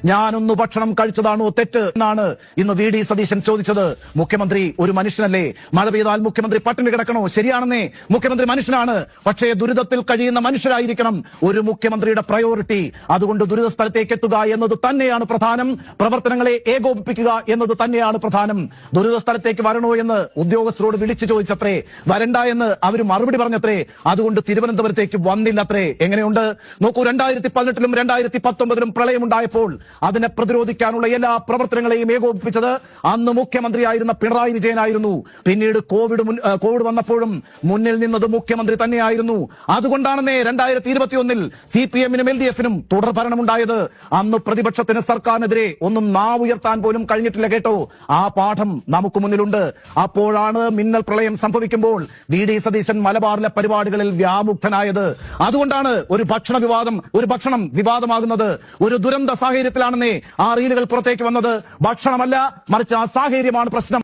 ഞാനൊന്ന് ഭക്ഷണം കഴിച്ചതാണോ തെറ്റ് എന്നാണ് ഇന്ന് വി.ഡി. സതീശൻ ചോദിച്ചത്. മുഖ്യമന്ത്രി ഒരു മനുഷ്യനല്ലേ? മഴ പെയ്താൽ മുഖ്യമന്ത്രി പട്ടിണി കിടക്കണോ? ശരിയാണെന്നേ, മുഖ്യമന്ത്രി മനുഷ്യനാണ്. പക്ഷേ ദുരിതത്തിൽ കഴിയുന്ന മനുഷ്യരായിരിക്കണം ഒരു മുഖ്യമന്ത്രിയുടെ പ്രയോറിറ്റി. അതുകൊണ്ട് ദുരിത സ്ഥലത്തേക്ക് എത്തുക എന്നത് തന്നെയാണ് പ്രധാനം. പ്രവർത്തനങ്ങളെ ഏകോപിപ്പിക്കുക എന്നത് തന്നെയാണ് പ്രധാനം. ദുരിത സ്ഥലത്തേക്ക് വരണോ എന്ന് ഉദ്യോഗസ്ഥരോട് വിളിച്ചു ചോദിച്ചത്രേ. വരണ്ട എന്ന് അവർ മറുപടി പറഞ്ഞത്രേ. അതുകൊണ്ട് തിരുവനന്തപുരത്തേക്ക് വന്നില്ലത്രേ. എങ്ങനെയുണ്ട് നോക്കൂ. 2018-ലും 2019-ലും പ്രളയമുണ്ടായപ്പോൾ അതിനെ പ്രതിരോധിക്കാനുള്ള എല്ലാ പ്രവർത്തനങ്ങളെയും ഏകോപിപ്പിച്ചത് അന്ന് മുഖ്യമന്ത്രിയായിരുന്ന പിണറായി വിജയനായിരുന്നു. പിന്നീട് കോവിഡ് വന്നപ്പോഴും മുന്നിൽ നിന്നത് മുഖ്യമന്ത്രി തന്നെയായിരുന്നു. അതുകൊണ്ടാണെന്നേ 2021-ൽ CPM-നും LDF-നും തുടർ ഭരണമുണ്ടായത്. അന്ന് പ്രതിപക്ഷത്തിന് സർക്കാരിനെതിരെ ഒന്നും നാവുയർത്താൻ പോലും കഴിഞ്ഞിട്ടില്ല കേട്ടോ. ആ പാഠം നമുക്ക് മുന്നിലുണ്ട്. അപ്പോഴാണ് മിന്നൽ പ്രളയം സംഭവിക്കുമ്പോൾ വി.ഡി. സതീശൻ മലബാറിലെ പരിപാടികളിൽ വ്യാമുക്തനായത്. അതുകൊണ്ടാണ് ഒരു ഭക്ഷണം വിവാദമാകുന്നത്. ഒരു ദുരന്ത സാഹചര്യത്തിലാണെന്നേ ആ റീലുകൾ പുറത്തേക്ക് വന്നത്. ഭക്ഷണമല്ല, മറിച്ച് ആ സാഹചര്യമാണ് പ്രശ്നം.